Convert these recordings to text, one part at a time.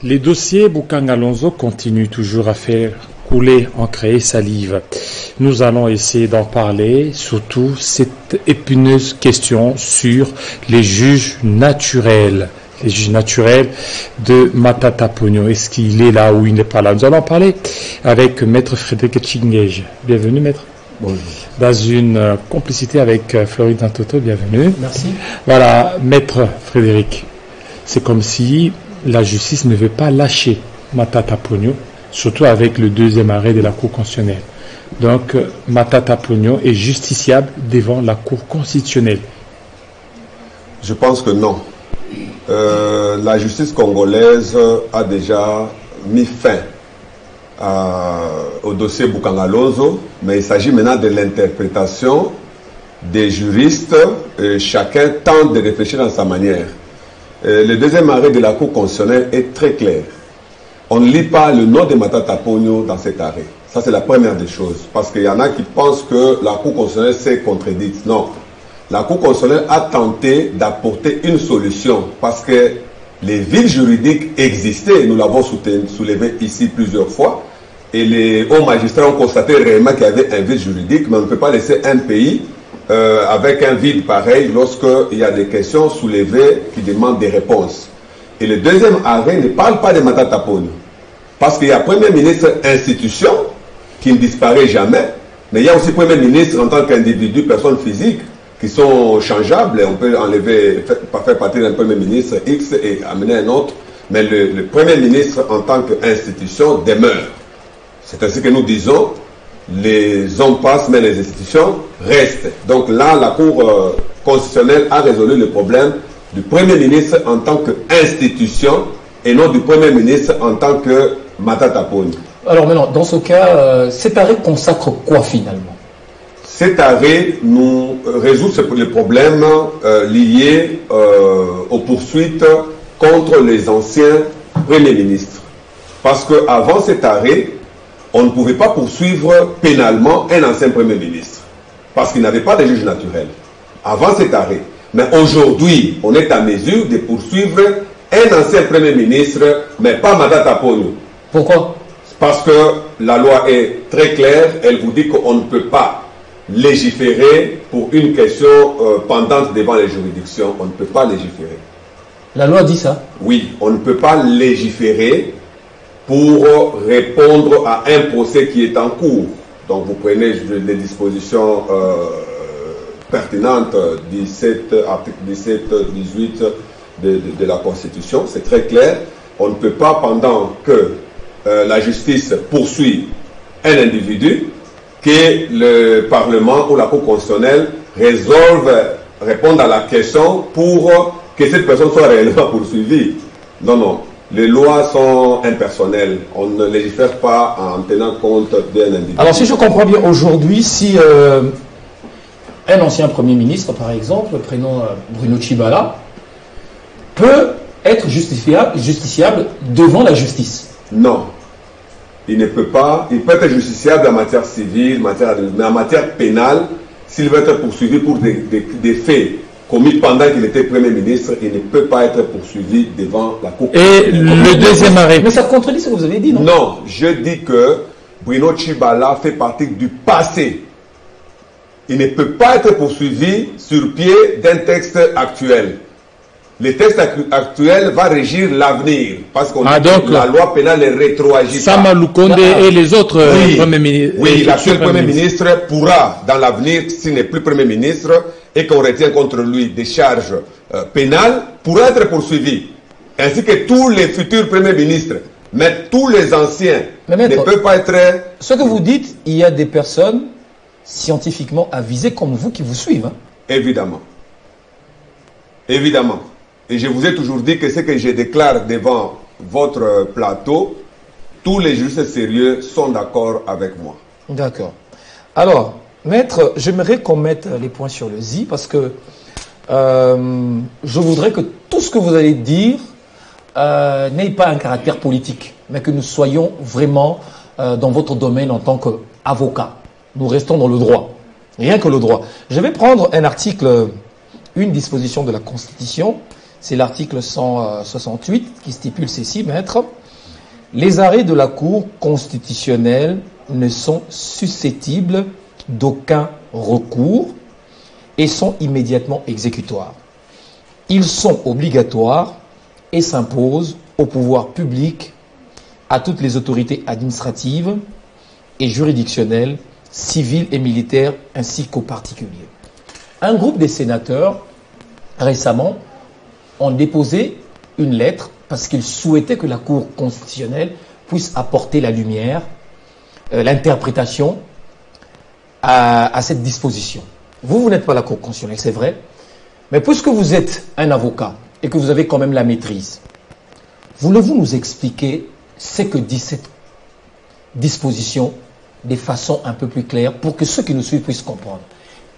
Les dossiers Bukang Alonso continuent toujours à faire couler encre et salive. Nous allons essayer d'en parler, surtout cette épineuse question sur les juges naturels. Les juges naturels de Matata Ponyo. Est-ce qu'il est là ou il n'est pas là? Nous allons parler avec Maître Frédéric Chingej. Bienvenue, Maître. Bonjour. Dans une complicité avec Floride Dantoto, bienvenue. Merci. Voilà, Maître Frédéric. C'est comme si la justice ne veut pas lâcher Matata Ponyo, surtout avec le deuxième arrêt de la Cour constitutionnelle. Donc, Matata Ponyo est justiciable devant la Cour constitutionnelle. Je pense que non. La justice congolaise a déjà mis fin au dossier Bukang Alonso, mais il s'agit maintenant de l'interprétation des juristes. Chacun tente de réfléchir dans sa manière. Le deuxième arrêt de la Cour constitutionnelle est très clair. On ne lit pas le nom de Matata Ponyo dans cet arrêt. Ça, c'est la première des choses. Parce qu'il y en a qui pensent que la Cour constitutionnelle s'est contredite. Non. La Cour constitutionnelle a tenté d'apporter une solution. Parce que les vides juridiques existaient. Nous l'avons soulevé ici plusieurs fois. Et les hauts magistrats ont constaté réellement qu'il y avait un vide juridique. Mais on ne peut pas laisser un pays avec un vide pareil lorsqu'il y a des questions soulevées qui demandent des réponses. Et le deuxième arrêt ne parle pas de Matata Ponyo. Parce qu'il y a Premier ministre institution qui ne disparaît jamais, mais il y a aussi Premier ministre en tant qu'individu, personne physique, qui sont changeables. On peut enlever, faire partir d'un Premier ministre X et amener un autre, mais le Premier ministre en tant qu'institution demeure. C'est ainsi que nous disons, les hommes passent, mais les institutions restent. Donc là, la Cour constitutionnelle a résolu le problème du Premier ministre en tant qu'institution et non du Premier ministre en tant que Matata Ponyo. Alors maintenant, dans ce cas, cet arrêt consacre quoi finalement? Cet arrêt nous résout le problème lié aux poursuites contre les anciens premiers ministres. Parce qu'avant cet arrêt, on ne pouvait pas poursuivre pénalement un ancien premier ministre. Parce qu'il n'avait pas de juge naturel. Avant cet arrêt. Mais aujourd'hui, on est à mesure de poursuivre un ancien premier ministre, mais pas Matata Ponyo. Pourquoi? Parce que la loi est très claire, elle vous dit qu'on ne peut pas légiférer pour une question pendante devant les juridictions. On ne peut pas légiférer. La loi dit ça? Oui, on ne peut pas légiférer pour répondre à un procès qui est en cours. Donc vous prenez les dispositions pertinentes, article 17, 18 de la Constitution, c'est très clair. On ne peut pas, pendant que la justice poursuit un individu, que le Parlement ou la Cour constitutionnelle réponde à la question pour que cette personne soit réellement poursuivie. Non, non. Les lois sont impersonnelles. On ne légifère pas en tenant compte d'un individu. Alors si je comprends bien, aujourd'hui, si un ancien Premier ministre, par exemple, prénom Bruno Tshibala, peut être justiciable devant la justice? Non. Il ne peut pas. Il peut être justiciable en matière civile, mais en matière pénale, s'il veut être poursuivi pour des faits commis pendant qu'il était Premier ministre, il ne peut pas être poursuivi devant la Cour. Et le deuxième arrêt? Mais ça contredit ce que vous avez dit, non? Non, je dis que Bruno Tshibala fait partie du passé. Il ne peut pas être poursuivi sur pied d'un texte actuel. Le texte actuel va régir l'avenir, parce qu'on dit que la loi pénale est rétroagite. Sama Lukonde et les autres premiers ministres. Oui, l'actuel Premier ministre pourra, dans l'avenir, s'il n'est plus Premier ministre, et qu'on retient contre lui des charges pénales, pourra être poursuivi. Ainsi que tous les futurs Premiers ministres. Mais tous les anciens ne peuvent pas être... Ce que vous dites, il y a des personnes scientifiquement avisées comme vous qui vous suivent. Hein? Évidemment. Évidemment. Et je vous ai toujours dit que ce que je déclare devant votre plateau, tous les juristes sérieux sont d'accord avec moi. D'accord. Alors, Maître, j'aimerais qu'on mette les points sur le i parce que je voudrais que tout ce que vous allez dire n'ait pas un caractère politique, mais que nous soyons vraiment dans votre domaine en tant qu'avocat. Nous restons dans le droit, rien que le droit. Je vais prendre un article, une disposition de la Constitution. c'est l'article 168 qui stipule ceci, maître. Les arrêts de la Cour constitutionnelle ne sont susceptibles d'aucun recours et sont immédiatement exécutoires. Ils sont obligatoires et s'imposent au pouvoir public, à toutes les autorités administratives et juridictionnelles, civiles et militaires, ainsi qu'aux particuliers. Un groupe des sénateurs, récemment, ont déposé une lettre parce qu'ils souhaitaient que la Cour constitutionnelle puisse apporter la lumière, l'interprétation à cette disposition. Vous n'êtes pas la Cour constitutionnelle, c'est vrai, mais puisque vous êtes un avocat et que vous avez quand même la maîtrise, voulez-vous nous expliquer ce que dit cette disposition de façon un peu plus claire pour que ceux qui nous suivent puissent comprendre?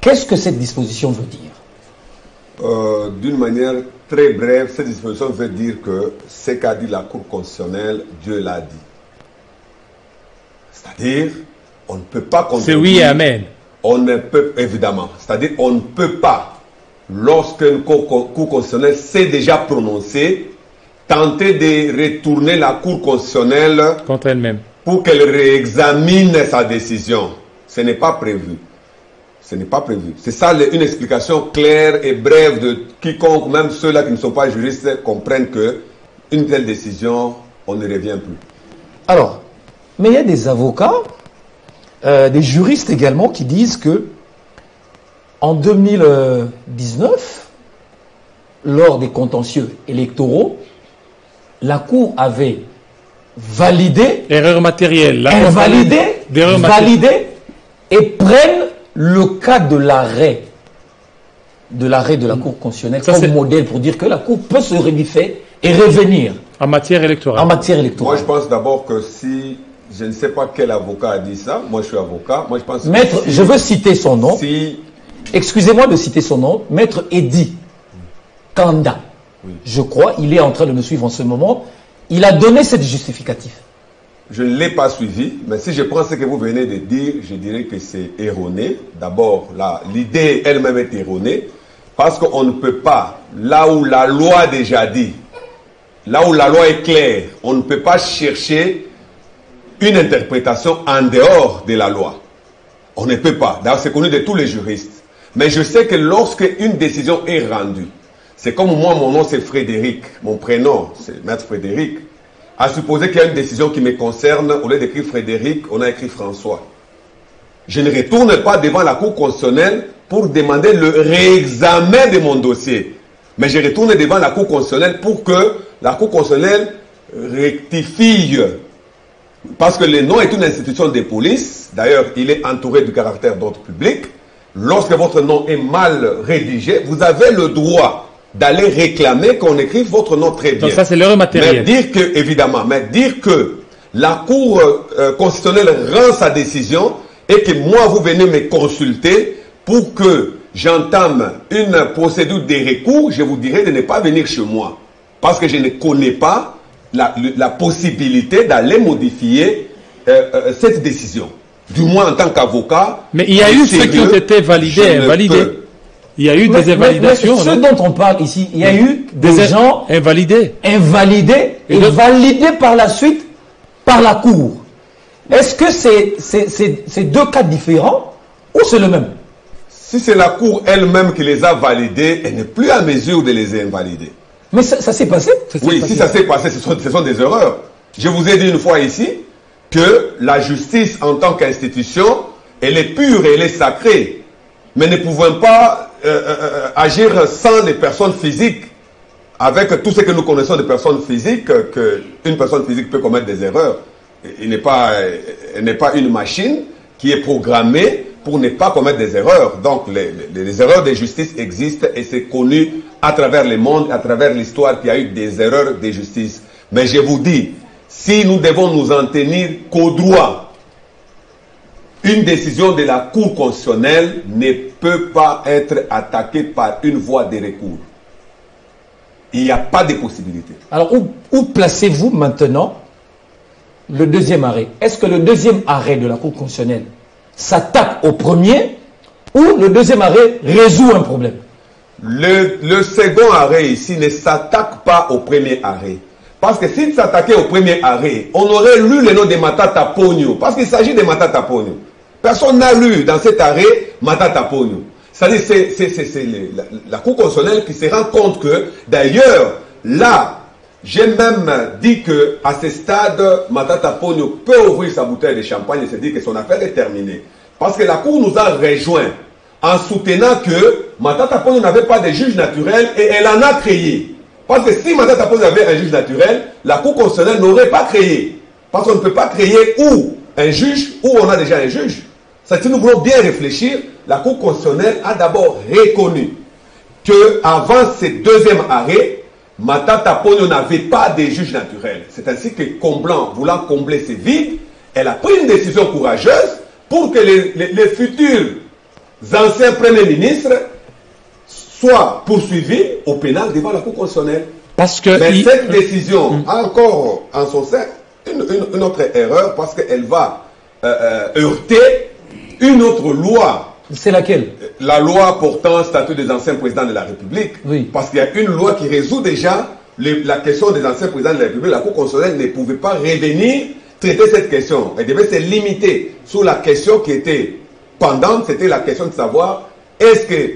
Qu'est-ce que cette disposition veut dire? D'une manière très brève, cette disposition veut dire que ce qu'a dit la Cour constitutionnelle, Dieu l'a dit. C'est-à-dire, on ne peut pas contredire. C'est oui et amen. On ne peut, évidemment. C'est-à-dire, on ne peut pas, lorsqu'une Cour constitutionnelle s'est déjà prononcée, tenter de retourner la Cour constitutionnelle contre elle-même pour qu'elle réexamine sa décision. Ce n'est pas prévu. Ce n'est pas prévu. C'est ça une explication claire et brève de quiconque, même ceux-là qui ne sont pas juristes, comprennent que une telle décision, on ne revient plus. Alors, mais il y a des avocats, des juristes également qui disent que en 2019, lors des contentieux électoraux, la Cour avait validé, erreur matérielle, validé et prennent le cas de l'arrêt de la Cour constitutionnelle comme modèle pour dire que la Cour peut se réviser et revenir en matière électorale. Moi, je pense d'abord que si, je ne sais pas quel avocat a dit ça, moi je suis avocat, moi je pense Maître, que je veux citer son nom. Si... Excusez-moi de citer son nom, Maître Eddy Kanda. Oui. Je crois, il est en train de me suivre en ce moment. Il a donné cette justificatif. Je ne l'ai pas suivi, mais si je prends ce que vous venez de dire, je dirais que c'est erroné. D'abord, l'idée elle-même est erronée, parce qu'on ne peut pas, là où la loi a déjà dit, là où la loi est claire, on ne peut pas chercher une interprétation en dehors de la loi. On ne peut pas. D'ailleurs, c'est connu de tous les juristes. Mais je sais que lorsque une décision est rendue, c'est comme moi, mon nom c'est Frédéric, mon prénom c'est Maître Frédéric, à supposer qu'il y a une décision qui me concerne, au lieu d'écrire Frédéric, on a écrit François. Je ne retourne pas devant la Cour constitutionnelle pour demander le réexamen de mon dossier. Mais je retourne devant la Cour constitutionnelle pour que la Cour constitutionnelle rectifie. Parce que le nom est une institution de police. D'ailleurs, il est entouré du caractère d'ordre public. Lorsque votre nom est mal rédigé, vous avez le droit d'aller réclamer qu'on écrive votre nom très bien. Donc ça, c'est l'erreur matérielle. Mais dire que, évidemment, dire que la Cour constitutionnelle rend sa décision et que moi, vous venez me consulter pour que j'entame une procédure de recours, je vous dirais de ne pas venir chez moi. Parce que je ne connais pas la possibilité d'aller modifier cette décision. Du moins en tant qu'avocat. Mais il y a eu ceux qui ont été validés, invalidés. Il y a eu des invalidations. Mais ce dont on parle ici, il y a eu des gens invalidés et validés par la suite par la Cour. Est-ce que c'est deux cas différents ou c'est le même? Si c'est la Cour elle-même qui les a validés, elle n'est plus à mesure de les invalider. Mais ça s'est passé? Oui, si ça s'est passé, ce sont des erreurs. Je vous ai dit une fois ici que la justice en tant qu'institution, elle est pure et elle est sacrée. Mais ne pouvons pas agir sans les personnes physiques. Avec tout ce que nous connaissons de personnes physiques, qu'une personne physique peut commettre des erreurs. Elle n'est pas une machine qui est programmée pour ne pas commettre des erreurs. Donc les erreurs de justice existent et c'est connu à travers le monde, à travers l'histoire qu'il y a eu des erreurs de justice. Mais je vous dis, si nous devons nous en tenir qu'au droit, une décision de la Cour constitutionnelle ne peut pas être attaquée par une voie de recours. Il n'y a pas de possibilité. Alors, où placez-vous maintenant le deuxième arrêt? Est-ce que le deuxième arrêt de la Cour constitutionnelle s'attaque au premier ou le deuxième arrêt résout un problème? Le second arrêt ici ne s'attaque pas au premier arrêt. Parce que s'il s'attaquait au premier arrêt, on aurait lu le nom de Matata Ponyo. Parce qu'il s'agit de Matata Ponyo. Personne n'a lu dans cet arrêt Matata Ponyo. C'est-à-dire c'est la Cour constitutionnelle qui se rend compte que, d'ailleurs, là, j'ai même dit qu'à ce stade, Matata Ponyo peut ouvrir sa bouteille de champagne et se dire que son affaire est terminée. Parce que la Cour nous a rejoints en soutenant que Matata Ponyo n'avait pas de juge naturel et elle en a créé. Parce que si Matata Ponyo avait un juge naturel, la Cour constitutionnelle n'aurait pas créé. Parce qu'on ne peut pas créer où un juge, où on a déjà un juge. Ça, si nous voulons bien réfléchir, la Cour constitutionnelle a d'abord reconnu qu'avant ce deuxième arrêt, Matata Ponyo n'avait pas de juge naturel. C'est ainsi que voulant combler ces vides, elle a pris une décision courageuse pour que les futurs anciens premiers ministres soient poursuivis au pénal devant la Cour constitutionnelle. Parce que mais cette décision a encore en son sein une autre erreur parce qu'elle va heurter une autre loi. C'est laquelle? La loi portant statut des anciens présidents de la République. Oui. Parce qu'il y a une loi qui résout déjà la question des anciens présidents de la République. La Cour constitutionnelle ne pouvait pas revenir traiter cette question. Elle devait se limiter sur la question qui était pendante, c'était la question de savoir est-ce que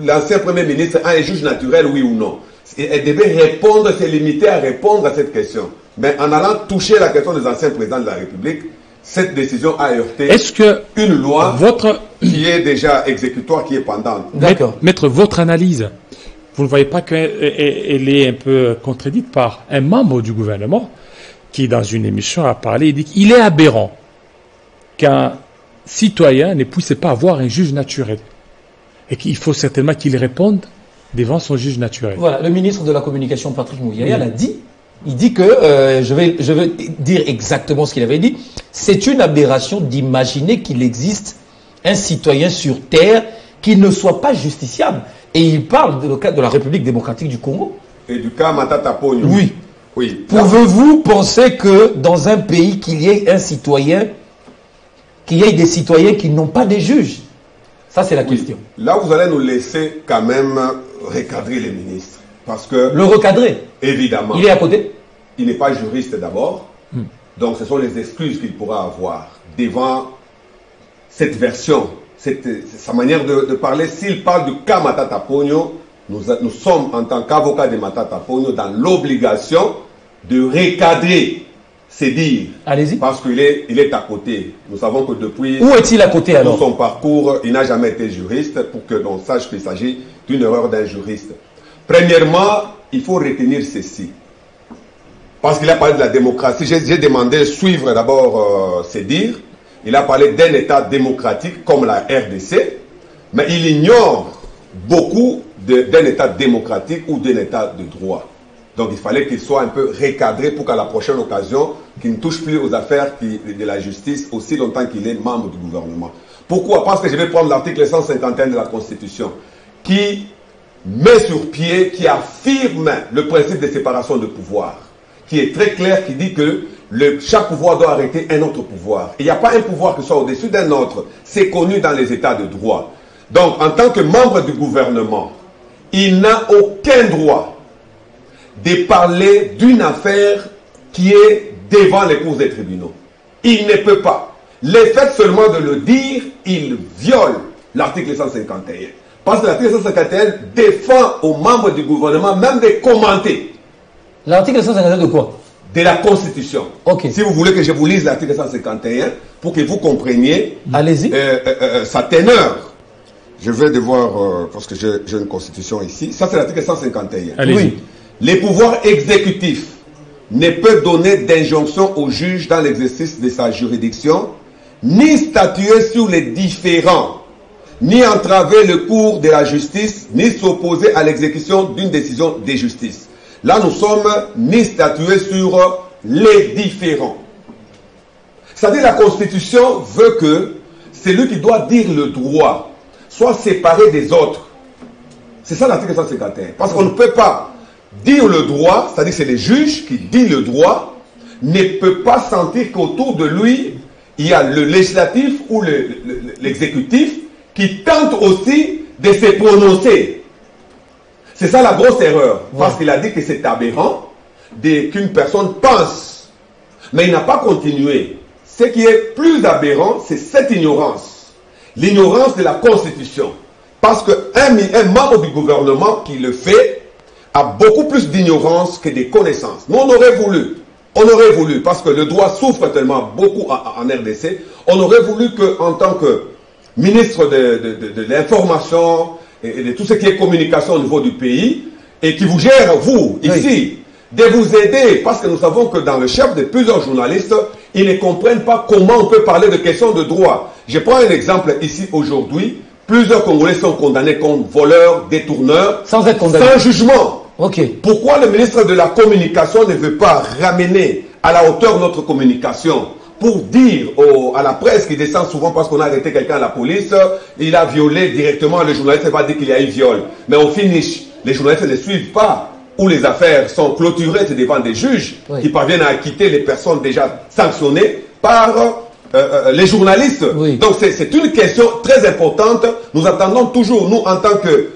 l'ancien Premier ministre a un juge naturel, oui ou non. Elle devait répondre, se limiter à répondre à cette question. Mais en allant toucher la question des anciens présidents de la République, cette décision a heurté une loi qui est déjà exécutoire, qui est pendante. D'accord. Maître, votre analyse, vous ne voyez pas qu'elle est un peu contredite par un membre du gouvernement qui, dans une émission, a parlé et dit qu'il est aberrant qu'un citoyen ne puisse pas avoir un juge naturel et qu'il faut certainement qu'il réponde devant son juge naturel. Voilà, le ministre de la Communication, Patrick Mouillaya, l'a dit. Il dit que, je vais dire exactement ce qu'il avait dit, c'est une aberration d'imaginer qu'il existe un citoyen sur Terre qui ne soit pas justiciable. Et il parle de cas de la République démocratique du Congo. Et du cas Matata Ponyo. Oui. Oui. Pouvez-vous penser que dans un pays qu'il y ait un citoyen, qu'il y ait des citoyens qui n'ont pas de juges? Ça, c'est la question. Là, vous allez nous laisser quand même recadrer les ministres. Parce que... Le recadrer? Évidemment. Il est à côté? Il n'est pas juriste d'abord. Donc, ce sont les excuses qu'il pourra avoir devant cette version, sa manière de parler. S'il parle du cas Matata Ponyo, nous sommes, en tant qu'avocats de Matata Ponyo, dans l'obligation de recadrer ses dires. Allez-y. Parce qu'il est à côté. Nous savons que depuis... Où est-il à côté alors? Son parcours, il n'a jamais été juriste pour que l'on sache qu'il s'agit d'une erreur d'un juriste. Premièrement, il faut retenir ceci. Parce qu'il a parlé de la démocratie. J'ai demandé suivre d'abord ses dires. Il a parlé d'un État démocratique comme la RDC, mais il ignore beaucoup d'un État démocratique ou d'un État de droit. Donc il fallait qu'il soit un peu recadré pour qu'à la prochaine occasion, qu'il ne touche plus aux affaires de la justice aussi longtemps qu'il est membre du gouvernement. Pourquoi? Parce que je vais prendre l'article 151 de la Constitution qui met sur pied, qui affirme le principe de séparation de pouvoir, qui est très clair, qui dit que chaque pouvoir doit arrêter un autre pouvoir. Il n'y a pas un pouvoir qui soit au-dessus d'un autre. C'est connu dans les États de droit. Donc, en tant que membre du gouvernement, il n'a aucun droit de parler d'une affaire qui est devant les cours des tribunaux. Il ne peut pas. Le fait seulement de le dire, il viole l'article 151. Parce que l'article 151 défend aux membres du gouvernement même de commenter. L'article 151 de quoi? De la Constitution. Okay. Si vous voulez que je vous lise l'article 151 pour que vous compreniez sa teneur. Je vais devoir, parce que j'ai une Constitution ici. Ça, c'est l'article 151. Oui. Les pouvoirs exécutifs ne peuvent donner d'injonction au juge dans l'exercice de sa juridiction, ni statuer sur les différends, ni entraver le cours de la justice, ni s'opposer à l'exécution d'une décision de justice. Là, nous sommes ni statués sur les différends. C'est-à-dire la Constitution veut que celui qui doit dire le droit soit séparé des autres. C'est ça l'article 151. Parce qu'on ne peut pas dire le droit, c'est-à-dire que c'est les juges qui disent le droit, ne peut pas sentir qu'autour de lui, il y a le législatif ou l'exécutif qui tente aussi de se prononcer. C'est ça la grosse erreur. Parce qu'il a dit que c'est aberrant qu'une personne pense. Mais il n'a pas continué. Ce qui est plus aberrant, c'est cette ignorance. L'ignorance de la Constitution. Parce qu'un membre du gouvernement qui le fait a beaucoup plus d'ignorance que de connaissances. Nous, on aurait voulu, parce que le droit souffre tellement beaucoup en RDC, on aurait voulu qu'en tant que ministre de l'information et de tout ce qui est communication au niveau du pays, et qui vous gère, vous, ici, de vous aider, parce que nous savons que dans le chef de plusieurs journalistes, ils ne comprennent pas comment on peut parler de questions de droit. Je prends un exemple ici aujourd'hui. Plusieurs Congolais sont condamnés comme voleurs, détourneurs, sans être condamnés, sans jugement. Okay. Pourquoi le ministre de la Communication ne veut pas ramener à la hauteur notre communication pour dire à la presse qui descend souvent parce qu'on a arrêté quelqu'un à la police, il a violé directement, le journaliste va dire qu'il y a eu viol. Mais au finish, les journalistes ne suivent pas, où les affaires sont clôturées devant des juges qui parviennent à acquitter les personnes déjà sanctionnées par les journalistes. Donc c'est une question très importante. Nous attendons toujours, nous en tant que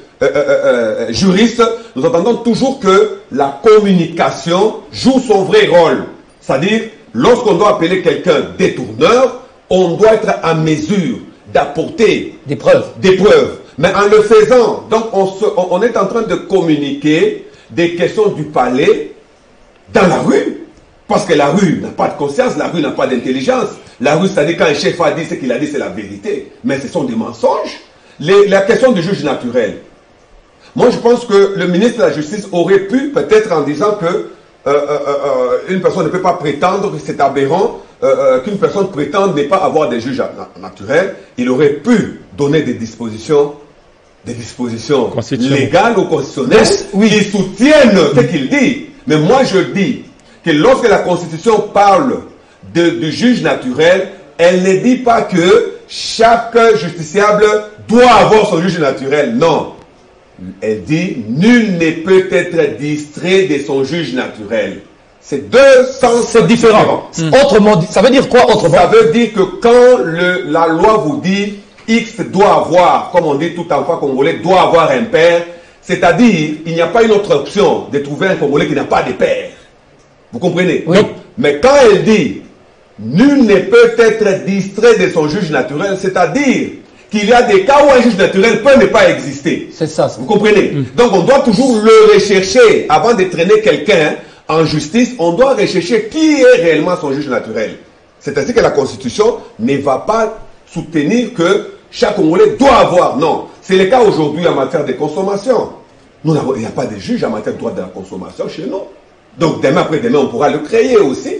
juristes, nous attendons toujours que la communication joue son vrai rôle. C'est-à-dire, lorsqu'on doit appeler quelqu'un détourneur, on doit être en mesure d'apporter des preuves. Mais en le faisant, donc on est en train de communiquer des questions du palais dans la rue. Parce que la rue n'a pas de conscience, la rue n'a pas d'intelligence. La rue, c'est-à-dire quand un chef a dit ce qu'il a dit, c'est la vérité. Mais ce sont des mensonges. La question du juge naturel. Moi, je pense que le ministre de la Justice aurait pu, peut-être en disant que une personne ne peut pas prétendre, que c'est aberrant, qu'une personne prétende ne pas avoir des juges naturels, il aurait pu donner des dispositions légales ou constitutionnelles qui soutiennent ce qu'il dit. Mais moi, je dis que lorsque la Constitution parle du juge naturel, elle ne dit pas que chaque justiciable doit avoir son juge naturel. Non. Elle dit « Nul ne peut être distrait de son juge naturel ». C'est deux sens différents. Autrement dit, ça veut dire quoi autrement? Ça veut dire que quand la loi vous dit X doit avoir, comme on dit tout enfant congolais, doit avoir un père, c'est-à-dire il n'y a pas une autre option de trouver un Congolais qui n'a pas de père. Vous comprenez? Oui. Donc, mais quand elle dit nul ne peut être distrait de son juge naturel, c'est-à-dire qu'il y a des cas où un juge naturel peut ne pas exister. C'est ça. Vous comprenez? Donc on doit toujours le rechercher avant de traîner quelqu'un en justice. On doit rechercher qui est réellement son juge naturel. C'est ainsi que la Constitution ne va pas soutenir que chaque Congolais doit avoir. Non. C'est le cas aujourd'hui en matière de consommation. Il n'y a pas de juge en matière de droit de la consommation chez nous. Donc demain après-demain, on pourra le créer aussi,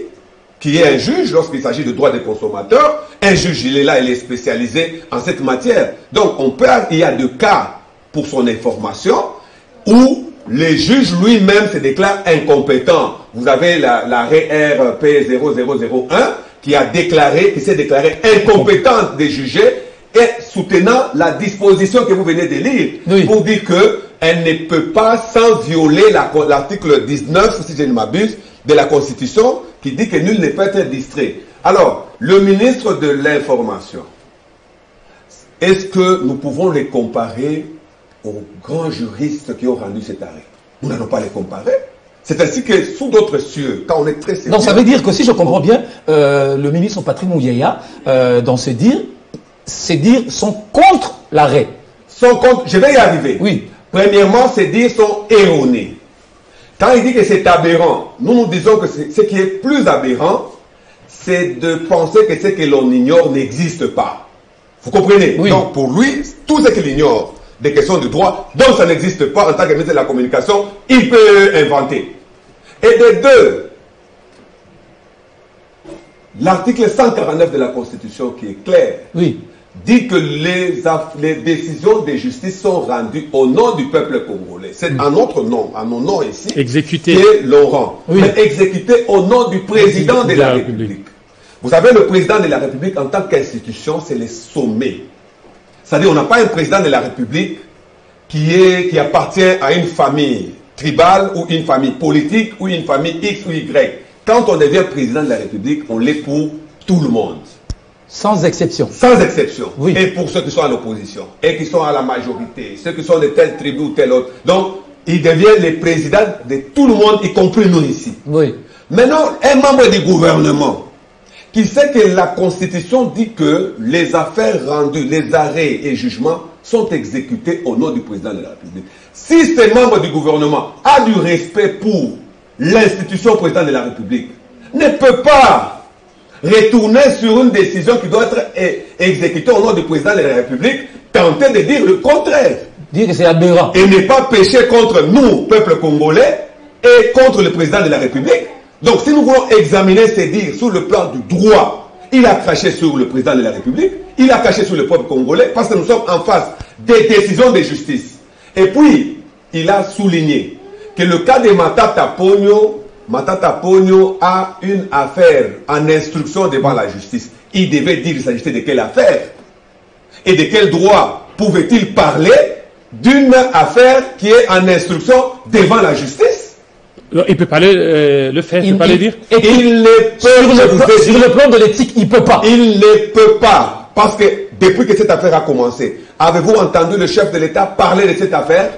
qui est un juge lorsqu'il s'agit de droits des consommateurs. Un juge, il est là, il est spécialisé en cette matière. Donc il y a des cas pour son information où le juge lui-même se déclare incompétent. Vous avez l'arrêt RP 0001 qui s'est déclaré incompétent de juger et soutenant la disposition que vous venez de lire pour dire qu'elle ne peut pas, sans violer l'article 19, si je ne m'abuse, de la Constitution, qui dit que nul ne peut être distrait. Alors, le ministre de l'Information, est-ce que nous pouvons les comparer aux grands juristes qui ont rendu cet arrêt? Nous n'allons pas les comparer. C'est ainsi que sous d'autres cieux, quand on est très sérieux... Donc ça veut dire que si je comprends bien, le ministre Patrick Muyaya, dans ses dires sont contre l'arrêt. Sont contre, je vais y arriver. Oui. Premièrement, ces dires sont erronés. Quand il dit que c'est aberrant, nous disons que ce qui est plus aberrant, c'est de penser que ce que l'on ignore n'existe pas. Vous comprenez? Oui. Donc pour lui, tout ce qu'il ignore des questions de droit, donc ça n'existe pas en tant que ministre de la Communication, il peut inventer. Et de deux, l'article 149 de la Constitution qui est clair, dit que les décisions de justice sont rendues au nom du peuple congolais. C'est en notre nom, en nos noms ici, exécuté. Qui est Laurent, mais exécuté au nom du président de la République. Vous savez, le président de la République en tant qu'institution, c'est le sommet. C'est-à-dire, on n'a pas un président de la République qui appartient à une famille tribale ou une famille politique ou une famille X ou Y. Quand on devient président de la République, on l'est pour tout le monde. Sans exception. Sans exception. Et pour ceux qui sont à l'opposition et qui sont à la majorité, ceux qui sont de telle tribu ou telle autre. Donc, il devient le président de tout le monde, y compris nous ici. Oui. Maintenant, un membre du gouvernement qui sait que la Constitution dit que les affaires rendues, les arrêts et jugements sont exécutés au nom du président de la République. Si ce membre du gouvernement a du respect pour l'institution président de la République, ne peut pas retourner sur une décision qui doit être exécutée au nom du président de la République, tenter de dire le contraire. Dire que c'est aberrant. Et ne pas pécher contre nous, peuple congolais, et contre le président de la République. Donc si nous voulons examiner ces dires sur le plan du droit, il a craché sur le président de la République, il a craché sur le peuple congolais, parce que nous sommes en face des décisions de justice. Et puis, il a souligné que le cas de Matata Pogno a une affaire en instruction devant la justice. Il devait dire il s'agissait de quelle affaire et de quel droit pouvait-il parler d'une affaire qui est en instruction devant la justice. Il peut parler le faire, il peut pas le dire. Il ne peut, sur le plan de l'éthique, il ne peut pas. Il ne peut pas. Parce que depuis que cette affaire a commencé, avez-vous entendu le chef de l'État parler de cette affaire?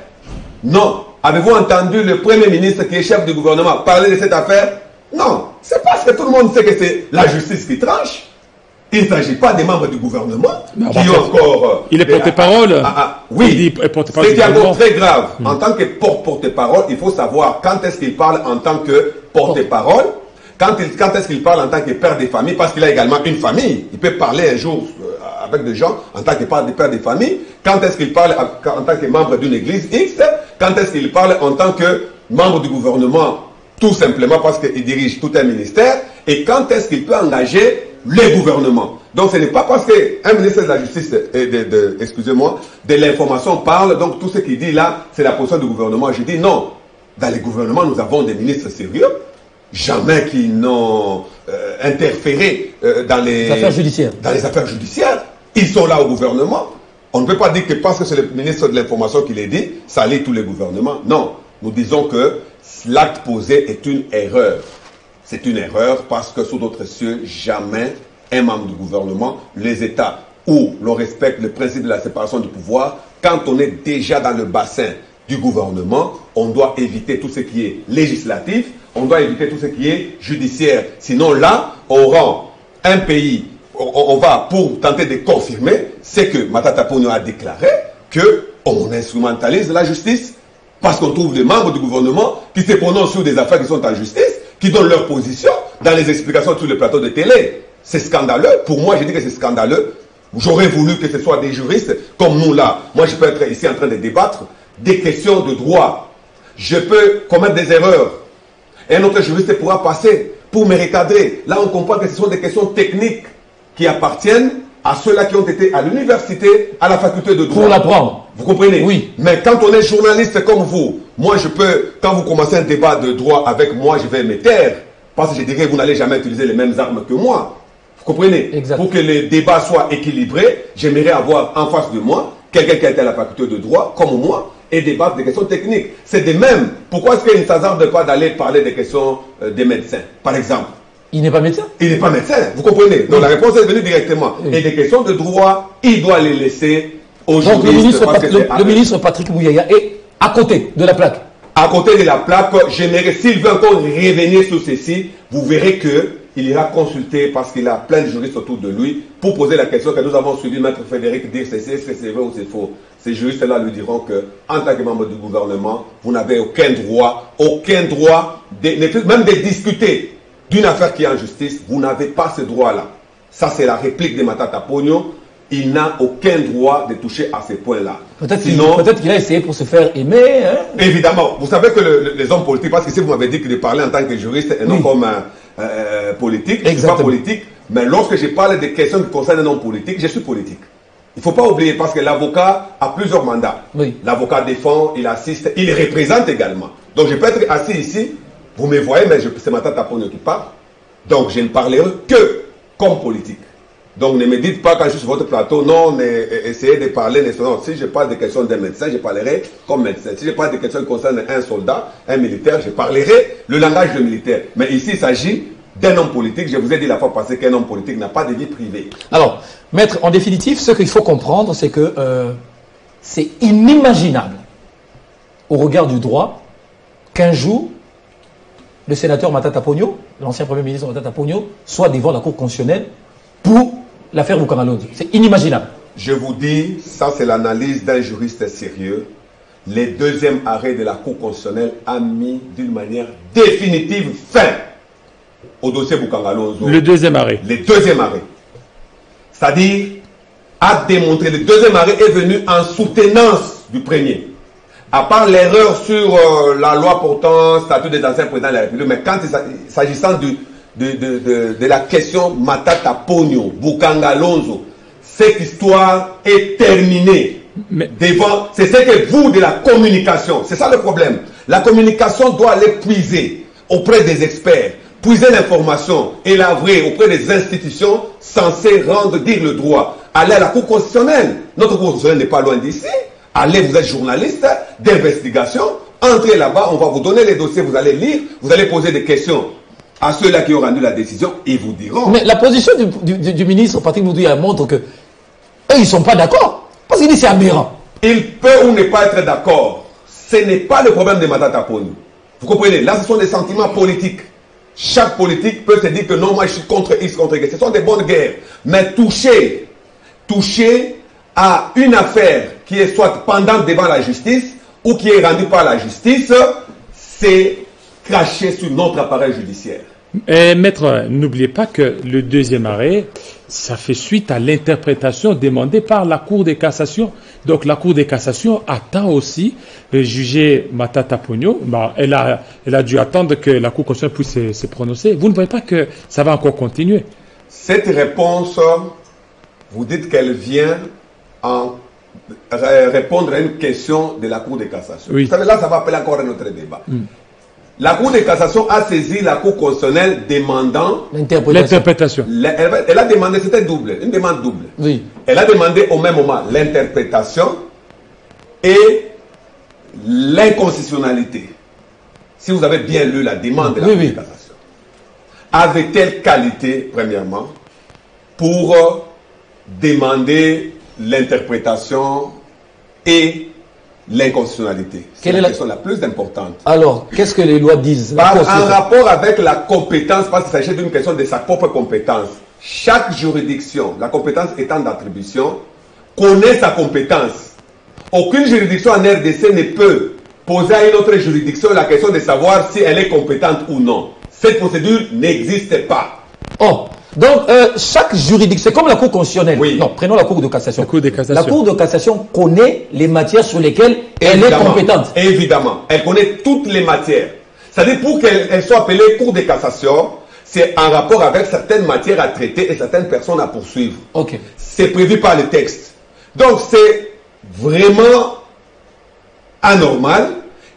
Non. Avez-vous entendu le Premier ministre qui est chef du gouvernement parler de cette affaire? Non. C'est parce que tout le monde sait que c'est la justice qui tranche. Il ne s'agit pas des membres du gouvernement qui ont encore... il est porte-parole. Oui. Ce qui est encore très grave. En tant que porte-parole, il faut savoir quand est-ce qu'il parle en tant que porte-parole, quand est-ce qu'il parle en tant que père de famille, parce qu'il a également une famille. Il peut parler un jour avec des gens en tant que père de famille. Quand est-ce qu'il parle en tant que membre d'une église X? Quand est-ce qu'il parle en tant que membre du gouvernement? Tout simplement parce qu'il dirige tout un ministère. Et quand est-ce qu'il peut engager le gouvernement? Donc ce n'est pas parce qu'un ministre de la justice, excusez-moi, de l'information parle, donc tout ce qu'il dit là, c'est la position du gouvernement. Je dis non. Dans les gouvernements, nous avons des ministres sérieux, jamais qui n'ont interféré dans les affaires judiciaires. Ils sont là au gouvernement. On ne peut pas dire que parce que c'est le ministre de l'information qui l'a dit, ça lie tous les gouvernements. Non. Nous disons que l'acte posé est une erreur. C'est une erreur parce que sous d'autres cieux, jamais un membre du gouvernement, les États où l'on respecte le principe de la séparation du pouvoir, quand on est déjà dans le bassin du gouvernement, on doit éviter tout ce qui est législatif, on doit éviter tout ce qui est judiciaire. Sinon là, on rend un pays, on va pour tenter de confirmer ce que Matata Pogno a déclaré, qu'on instrumentalise la justice parce qu'on trouve des membres du gouvernement qui se prononcent sur des affaires qui sont en justice, qui donnent leur position dans les explications sur le plateau de télé. C'est scandaleux. Pour moi, je dis que c'est scandaleux. J'aurais voulu que ce soit des juristes comme nous là. Moi, je peux être ici en train de débattre des questions de droit. Je peux commettre des erreurs. Et un autre juriste pourra passer pour me recadrer. Là, on comprend que ce sont des questions techniques qui appartiennent à ceux-là qui ont été à l'université, à la faculté de droit. Pour l'apprendre. Vous comprenez? Oui. Mais quand on est journaliste comme vous, moi je peux, quand vous commencez un débat de droit avec moi, je vais me taire. Parce que je dirais, vous n'allez jamais utiliser les mêmes armes que moi. Vous comprenez? Exact. Pour que le débat soit équilibré, j'aimerais avoir en face de moi quelqu'un qui a été à la faculté de droit, comme moi, et débattre des questions techniques. C'est de même. Pourquoi est-ce qu'il ne s'hasarde pas d'aller parler des questions des médecins, par exemple? Il n'est pas médecin. Il n'est pas médecin, vous comprenez? Donc la réponse est venue directement. Oui. Et des questions de droit, il doit les laisser aux Donc juristes. le ministre Patrick Mouyaya est à côté de la plaque. À côté de la plaque, j'aimerais, s'il veut encore revenir sur ceci, vous verrez qu'il ira consulter parce qu'il a plein de juristes autour de lui pour poser la question que nous avons suivi Maître Frédéric dire est-ce que c'est vrai ou c'est faux. Ces juristes-là lui diront que, en tant que membre du gouvernement, vous n'avez aucun droit, même de discuter d'une affaire qui est en justice, vous n'avez pas ce droit-là. Ça, c'est la réplique de Matata Pogno. Il n'a aucun droit de toucher à ces points-là. Peut-être qu'il a essayé pour se faire aimer. Hein? Évidemment. Vous savez que les hommes politiques, parce que si vous m'avez dit que de parler en tant que juriste et non comme politique, je ne suis pas politique, mais lorsque je parle des questions qui concernent un homme politique, je suis politique. Il ne faut pas oublier, parce que l'avocat a plusieurs mandats. Oui. L'avocat défend, il assiste, il représente également. Donc je peux être assis ici, vous me voyez, mais c'est Matata Pogno qui parle. Donc je ne parlerai que comme politique. Donc ne me dites pas quand je suis sur votre plateau, non, essayez de parler. Non, si je parle des questions d'un médecin, je parlerai comme médecin. Si je parle des questions qui concernent un soldat, un militaire, je parlerai le langage de militaire. Mais ici, il s'agit d'un homme politique. Je vous ai dit la fois passée qu'un homme politique n'a pas de vie privée. Alors, maître, en définitive, ce qu'il faut comprendre, c'est que c'est inimaginable au regard du droit, qu'un jour, le sénateur Matata Ponyo, l'ancien Premier ministre Matata Ponyo, soit devant la Cour constitutionnelle pour l'affaire Boukangalonzo. C'est inimaginable. Je vous dis, ça c'est l'analyse d'un juriste sérieux. Le deuxième arrêt de la Cour constitutionnelle a mis d'une manière définitive fin au dossier Boukangalonzo. Le deuxième arrêt. Le deuxième arrêt. C'est-à-dire, a démontré, le deuxième arrêt est venu en soutenance du premier. À part l'erreur sur la loi portant statut des anciens présidents de la République, mais quand s'agissant de la question Matata Ponyo, Boukangalonzo, cette histoire est terminée. Devant, c'est ce que vous de la communication, c'est ça le problème. La communication doit aller puiser auprès des experts, puiser l'information, élaborer auprès des institutions censées rendre dire le droit. Allez à la Cour constitutionnelle. Notre Cour constitutionnelle n'est pas loin d'ici. Allez, vous êtes journaliste d'investigation, entrez là-bas, on va vous donner les dossiers, vous allez lire, vous allez poser des questions à ceux-là qui ont rendu la décision, ils vous diront. Mais la position du ministre Patrick Moudouya montre que eux, ils ne sont pas d'accord. Parce qu'il dit c'est aberrant. Il peut ou ne pas être d'accord. Ce n'est pas le problème de Matata Ponyo. Vous comprenez? Là, ce sont des sentiments politiques. Chaque politique peut se dire que non, moi je suis contre X, contre Y. Ce sont des bonnes guerres. Mais toucher à une affaire qui est soit pendante devant la justice ou qui est rendue par la justice, c'est cracher sur notre appareil judiciaire. Maître, n'oubliez pas que le deuxième arrêt, ça fait suite à l'interprétation demandée par la Cour de cassation. Donc la Cour de cassation attend aussi juger Matata Ponyo. Bah, elle a dû attendre que la Cour constitutionnelle puisse se prononcer. Vous ne voyez pas que ça va encore continuer? Cette réponse, vous dites qu'elle vient en répondre à une question de la Cour de cassation. Oui. Vous savez, là, ça va appeler encore un autre débat. La Cour de cassation a saisi la Cour constitutionnelle demandant l'interprétation. Elle a demandé, c'était double, une demande double. Oui. Elle a demandé au même moment l'interprétation et l'inconstitutionnalité. Si vous avez bien lu la demande de la Cour de cassation. Avait-elle qualité, premièrement, pour demander l'interprétation et l'inconstitutionnalité? C'est la question la plus importante. Alors, qu'est-ce que les lois disent? En rapport avec la compétence, parce qu'il s'agit d'une question de sa propre compétence. Chaque juridiction, la compétence étant d'attribution, connaît sa compétence. Aucune juridiction en RDC ne peut poser à une autre juridiction la question de savoir si elle est compétente ou non. Cette procédure n'existe pas. Oh, donc chaque juridiction, c'est comme la Cour constitutionnelle. Oui. Non, prenons la Cour de cassation. La Cour de cassation. La Cour de cassation connaît les matières sur lesquelles elle est compétente. Évidemment, elle connaît toutes les matières. C'est-à-dire pour qu'elle soit appelée Cour de cassation, c'est en rapport avec certaines matières à traiter et certaines personnes à poursuivre. Ok. C'est prévu par le texte. Donc c'est vraiment anormal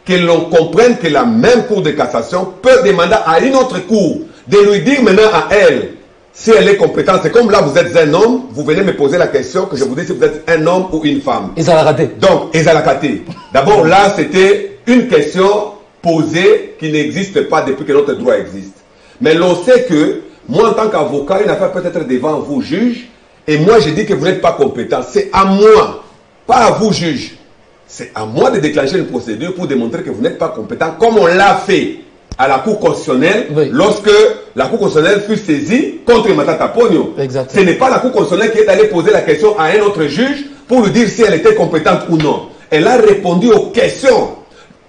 que l'on comprenne que la même Cour de cassation peut demander à une autre cour de lui dire maintenant à elle si elle est compétente. C'est comme là, vous êtes un homme, vous venez me poser la question que je vous dis si vous êtes un homme ou une femme. Et ça l'a raté. Donc, et ça l'a raté. D'abord, là, c'était une question posée qui n'existe pas depuis que notre droit existe. Mais l'on sait que, moi, en tant qu'avocat, une affaire peut être devant vous, juge, et moi, je dis que vous n'êtes pas compétent. C'est à moi, pas à vous, juge. C'est à moi de déclencher une procédure pour démontrer que vous n'êtes pas compétent, comme on l'a fait à la Cour constitutionnelle, lorsque la Cour constitutionnelle fut saisie contre Matata Ponyo. Ce n'est pas la Cour constitutionnelle qui est allée poser la question à un autre juge pour lui dire si elle était compétente ou non. Elle a répondu aux questions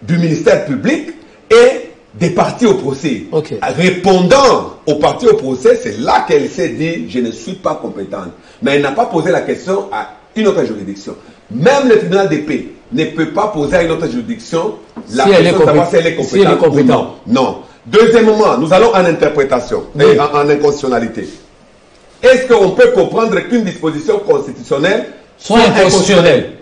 du ministère public et des parties au procès. Répondant aux parties au procès, c'est là qu'elle s'est dit « je ne suis pas compétente ». Mais elle n'a pas posé la question à une autre juridiction. Même le tribunal de paix ne peut pas poser à une autre juridiction la question de savoir si elle est compétente ou non. Non. Deuxièmement, nous allons en interprétation et en inconstitutionnalité. Est-ce qu'on peut comprendre qu'une disposition constitutionnelle soit inconstitutionnelle?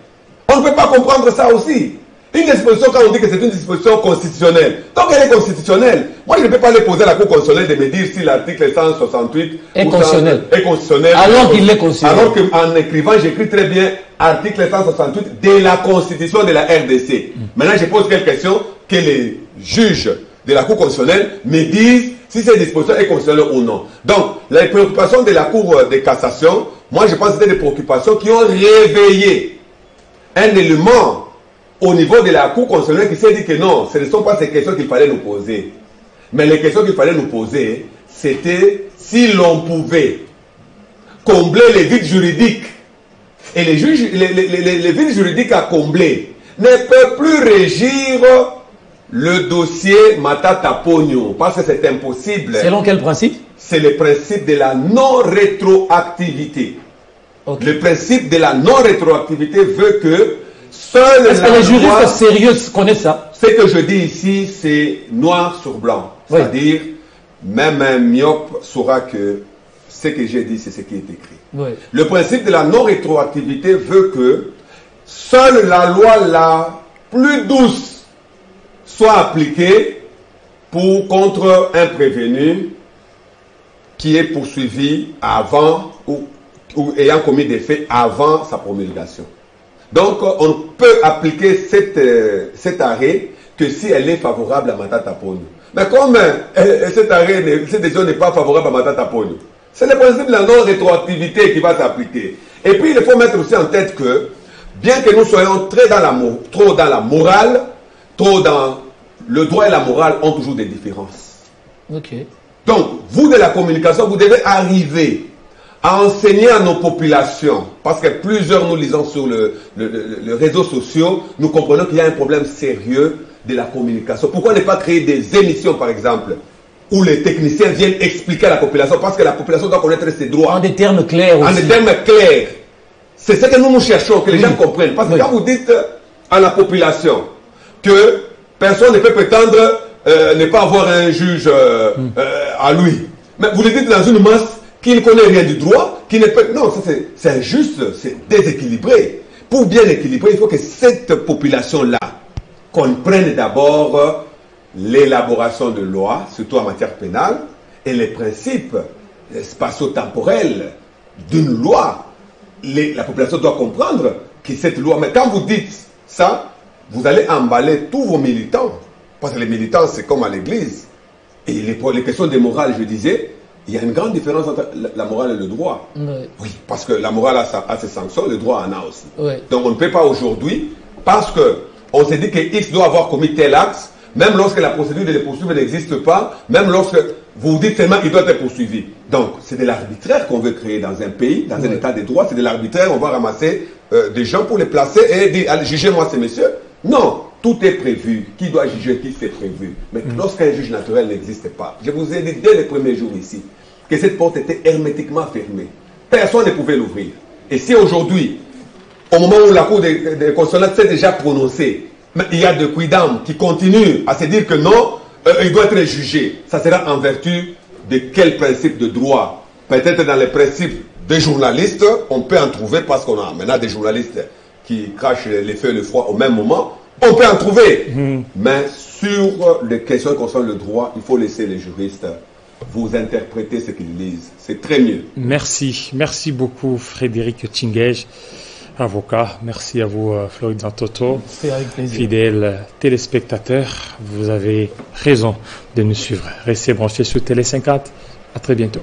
On ne peut pas comprendre ça aussi. Une disposition, quand on dit que c'est une disposition constitutionnelle, donc elle est constitutionnelle. Moi, je ne peux pas aller poser à la Cour constitutionnelle de me dire si l'article 168 est constitutionnel. Alors qu'il est constitutionnel. Alors qu'en écrivant, j'écris très bien article 168 de la Constitution de la RDC. Maintenant, je pose quelques questions que les juges de la Cour constitutionnelle me disent si cette disposition est constitutionnelle ou non. Donc, les préoccupations de la Cour de cassation, moi, je pense que c'était des préoccupations qui ont réveillé un élément au niveau de la Cour constitutionnelle qui s'est dit que non, ce ne sont pas ces questions qu'il fallait nous poser. Mais les questions qu'il fallait nous poser, c'était si l'on pouvait combler les vides juridiques. Et les vides juridiques à combler ne peuvent plus régir le dossier Matata Pogno, parce que c'est impossible. Selon quel principe? C'est le principe de la non-rétroactivité. Okay. Le principe de la non-rétroactivité veut que seul Est-ce que les juristes sérieux connaissent ça? Ce que je dis ici, c'est noir sur blanc. Oui. C'est-à-dire, même un myope saura que ce que j'ai dit, c'est ce qui est écrit. Oui. Le principe de la non-rétroactivité veut que seule la loi la plus douce soit appliquée contre un prévenu qui est poursuivi avant ou ayant commis des faits avant sa promulgation. Donc, on ne peut appliquer cet arrêt que si elle est favorable à Matata Pogno. Mais comme cette décision n'est pas favorable à Matata Pogno, c'est le principe de la non-rétroactivité qui va s'appliquer. Et puis, il faut mettre aussi en tête que, bien que nous soyons trop dans la morale, trop dans le droit et la morale ont toujours des différences. Ok. Donc, vous de la communication, vous devez arriver à enseigner à nos populations, parce que plusieurs nous lisons sur les réseaux sociaux, nous comprenons qu'il y a un problème sérieux de la communication. Pourquoi ne pas créer des émissions, par exemple, où les techniciens viennent expliquer à la population, parce que la population doit connaître ses droits. En des termes clairs aussi. En des termes clairs. C'est ce que nous cherchons, que les gens comprennent. Parce que quand vous dites à la population que personne ne peut prétendre ne pas avoir un juge à lui, mais vous le dites dans une masse qui ne connaît rien du droit, qui ne peut... Non, c'est injuste, c'est déséquilibré. Pour bien équilibrer, il faut que cette population-là comprenne d'abord l'élaboration de lois, surtout en matière pénale, et les principes spatio-temporels d'une loi. La population doit comprendre que cette loi... Mais quand vous dites ça, vous allez emballer tous vos militants. Parce que les militants, c'est comme à l'église. Et les questions de morale, je disais, il y a une grande différence entre la morale et le droit. Oui, oui, parce que la morale a ses sanctions, le droit en a aussi. Oui. Donc on ne peut pas aujourd'hui, parce qu'on s'est dit que X doit avoir commis tel acte, même lorsque la procédure de les poursuivre n'existe pas, même lorsque vous dites seulement qu'il doit être poursuivi. Donc c'est de l'arbitraire qu'on veut créer dans un pays, dans un état de droit, c'est de l'arbitraire, on va ramasser des gens pour les placer et dire, allez, jugez-moi ces messieurs. Non, tout est prévu. Qui doit juger qui, c'est prévu. Mais lorsqu'un juge naturel n'existe pas, je vous ai dit dès les premiers jours ici, que cette porte était hermétiquement fermée. Personne ne pouvait l'ouvrir. Et si aujourd'hui, au moment où la Cour des constitutionnelle s'est déjà prononcée, mais il y a de quidam qui continuent à se dire que non, il doit être jugé. Ça sera en vertu de quel principe de droit? Peut-être dans les principes des journalistes, on peut en trouver parce qu'on a maintenant des journalistes qui crachent les feux et le froid au même moment. On peut en trouver. Mais sur les questions concernant le droit, il faut laisser les juristes vous interpréter ce qu'ils lisent. C'est très mieux. Merci. Merci beaucoup Frédéric Tchingej, avocat. Merci à vous Florida Toto. C'est avec plaisir. Fidèles téléspectateurs, vous avez raison de nous suivre. Restez branchés sur Télé 50. À très bientôt.